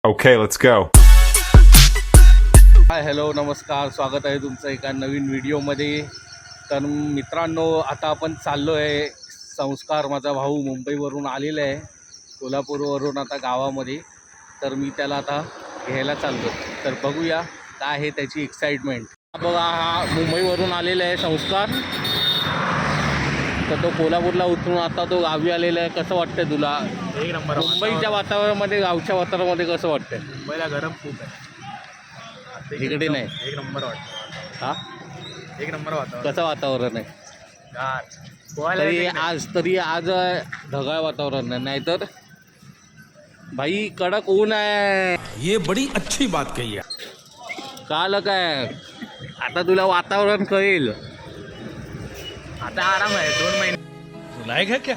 Okay, let's go. Hi hello नमस्कार, स्वागत आहे तुमचं एका नवीन व्हिडिओमध्ये. तर मित्रांनो, आता आपण चाललो आहे संस्कार, माझा भाऊ मुंबईवरून आलेला आहे, कोल्हापूरवरून आता गावामध्ये. तर मी त्याला आता घ्यायला चाललो. तर बघूया काय आहे त्याची एक्साइटमेंट. बघा, हा मुंबईवरून आलेला आहे संस्कार. तर तो कोल्हापूरला उतरून आता तो गावी आलेला आहे. कसं वाटतंय तुला? एक नंबर. मुंबईच्या वातावरणामध्ये, गावच्या वातावरणामध्ये कसं वाटतंय? मुंबईला गरम खूप आहे, इकडे नाही. एक नंबर वाटतं. हा, एक नंबर वातावरण. कसं वातावरण आहे? गार. पोहायला तरी आज ढगाळ वातावरण आहे, नाहीतर भाई कडक ऊन आहे. ये बड़ी अच्छी बात कही है. काल काय आता तुला वातावरण कळेल. आता आराम आहे. 2 महिने लायक है क्या?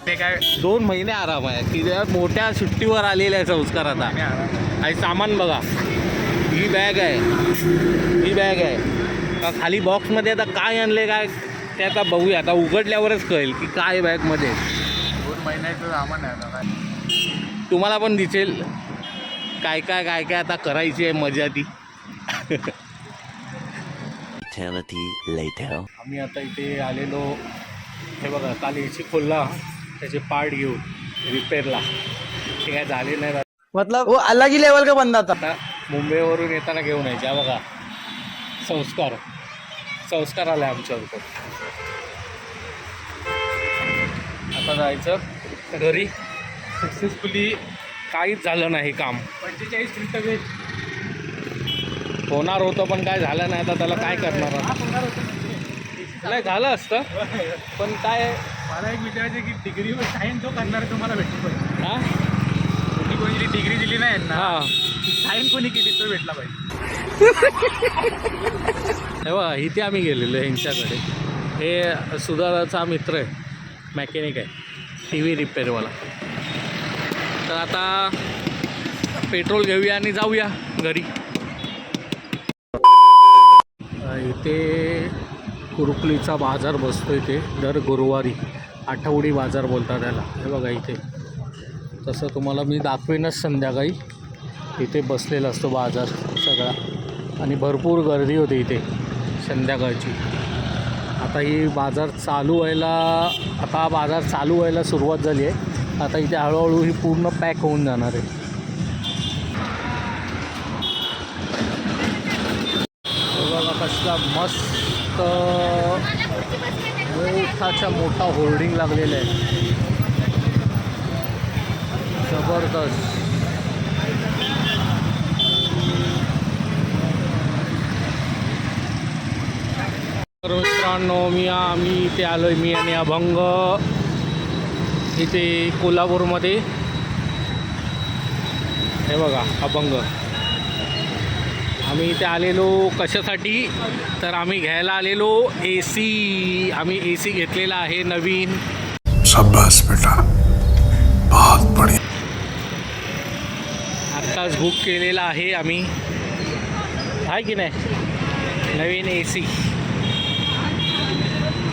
ते काय 2 महिने आराम आहे की मोठ्या सुट्टीवर आलेला आहे संस्कार आता. आराम आहे. आणि सामान बघा, ही बॅग आहे, ही बॅग आहे. का खाली बॉक्समध्ये आता काय आणले काय ते आता बघूया. आता उघडल्यावरच कळेल की काय बॅगमध्ये. 2 महिन्याचं सामान आहे आता काय. तुम्हाला पण दिसेल काय काय काय काय आता करायची आहे मजा ती. आम्ही आता इथे आलेलो. हे बघा, काल एसी खोलला, त्याचे पार्ट घेऊन रिपेअरला. ते काय झाले नाही. मतलब वो अलग ही लेवल का बंदा था. आता मुंबईवरून येताना घेऊन यायचे. हा बघा, संस्कार आला आमच्यावर. आता जायचं घरी. सक्सेसफुली काहीच झालं नाही काम. 45 मिनिटं वेळ होणार होतं पण काय झालं नाही. आता त्याला काय करणार? नाही झालं असतं पण काय. मला एक विचारायचं की डिग्रीवर साईन जो करणार आहे तुम्हाला भेटली पाहिजे. हां कोणी डिग्री दिली नाही ना, हां, साईन कोणी केली तो भेटला पाहिजे. हे बघा, इथे आम्ही गेलेलो यांच्याकडे. हे सुधाराचा मित्र आहे, मॅकॅनिक आहे, टी व्ही रिपेअरवाला. तर आता पेट्रोल घेऊया आणि जाऊया घरी. इथे कुरुकलीचा बाजार बसतो इथे दर गुरुवारी. आठवडी बाजार बोलतात त्याला. हे बघा इथे. तसं तुम्हाला मी दाखवेनच संध्याकाळी. इथे बसलेला असतो बाजार सगळा आणि भरपूर गर्दी होते इथे संध्याकाळची. आता ही बाजार चालू व्हायला, आता हा बाजार चालू व्हायला सुरुवात झाली आहे. आता इथे हळूहळू ही पूर्ण पॅक होऊन जाणार आहे. बघा कसला मस्त मोठाच्या मोठा होर्डिंग लागलेला आहे, जबरदस्त. तर मित्रांनो, आम्ही इथे आलो आहे, मी आणि अभंग इथे कोल्हापूरमध्ये. हे बघा अभंग. आम्ही इथे आलेलो कशासाठी? तर आम्ही घ्यायला आलेलो AC. आम्ही AC घेतलेला आहे नवीन. शाबाश बेटा, बहुत बढ़िया. आत्ताच बुक केलेला आहे आम्ही, आहे की नाही, नवीन AC.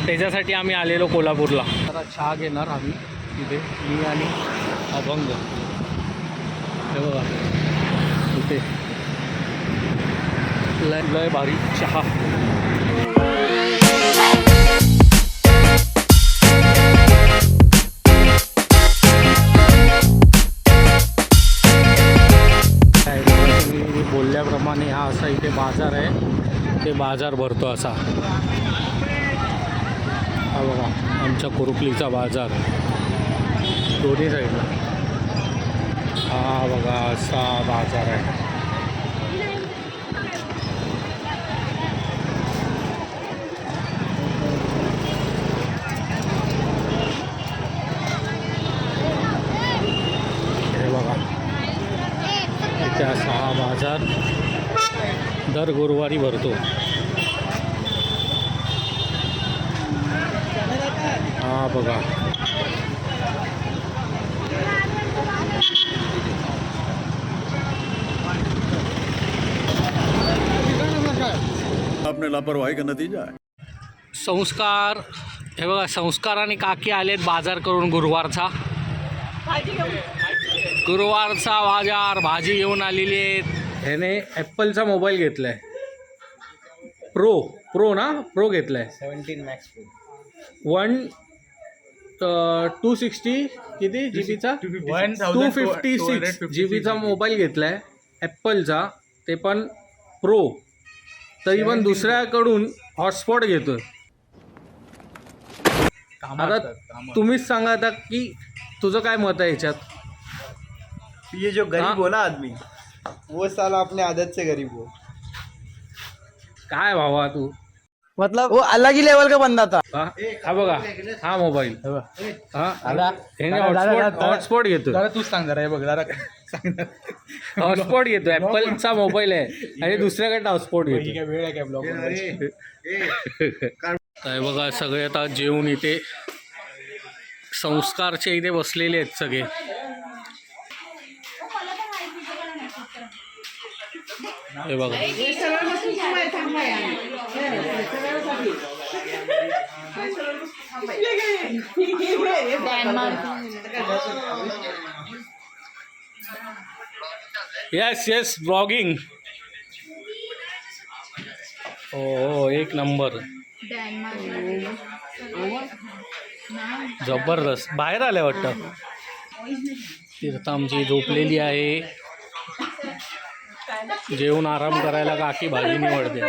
त्याच्यासाठी आम्ही आलेलो कोल्हापूरला. जरा चहा घेणार आम्ही इथे, मी आणि अभंग. हे बघा इथे लय भारी चहा. मी बोलल्याप्रमाणे हा असा इथे बाजार आहे. ते बाजार भरतो असा. हा बघा आमच्या कुरुकलीचा बाजार दोन्ही साईडला. हा बघा असा बाजार आहे. हे बघा इथे असा हा बाजार दर गुरुवारी भरतो. हा बघा आपने लापरवाही का नतीजा है. संस्कार. हे बघा, संस्कार आणि काकी आलेत बाजार करून गुरुवारचा. गुरुवारचा बाजार भाजी घेऊन आलेली आहेत. ह्याने ॲपलचा मोबाईल घेतला आहे. प्रो ना प्रो घेतला आहे. 17 मॅक्स 260 किती जी बीचा 256 जी बीचा मोबाईल घेतला आहे ॲपलचा, ते पण प्रो. तरी पण दुसऱ्याकडून हॉटस्पॉट घेतोय. आता तुम्हीच सांगा आता की तुझं काय मत आहे याच्यात. ये जो हाँ? गरीब हो ना आदमी, वो साला अपने आदत से गरीब हो. काय भावा तू. मतलब वो अलग ही लेवल का बंदा था. हा बघा हा मोबाईल ह्याने हॉटस्पॉट घेतोय. जरा तूच सांग जरा हे बघ जरा सांग हॉटस्पॉट घेतोय. ॲपलचा मोबाईल आहे आणि दुसऱ्याकडे हॉटस्पॉट घेतो. काय वेळ आहे काय ब्लॉग काय बघा सगळे आता जेवून इथे संस्कारचे इथे बसलेले आहेत सगळे. हे बघा येस ब्लॉगिंग. हो एक नंबर जबरदस्त. बाहेर आल्या वाटतं. तीर्थ आमची झोपलेली आहे. जेवून आराम करायला काकी भाजी निवडते.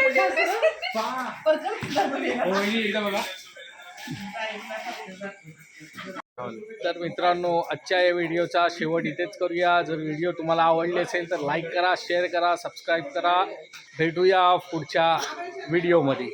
तर मित्रांनो आजच्या या व्हिडिओचा शेवट इथेच करूया. जर व्हिडिओ तुम्हाला आवडले असेल तर लाईक करा, शेअर करा, सबस्क्राईब करा. भेटूया पुढच्या व्हिडिओमध्ये.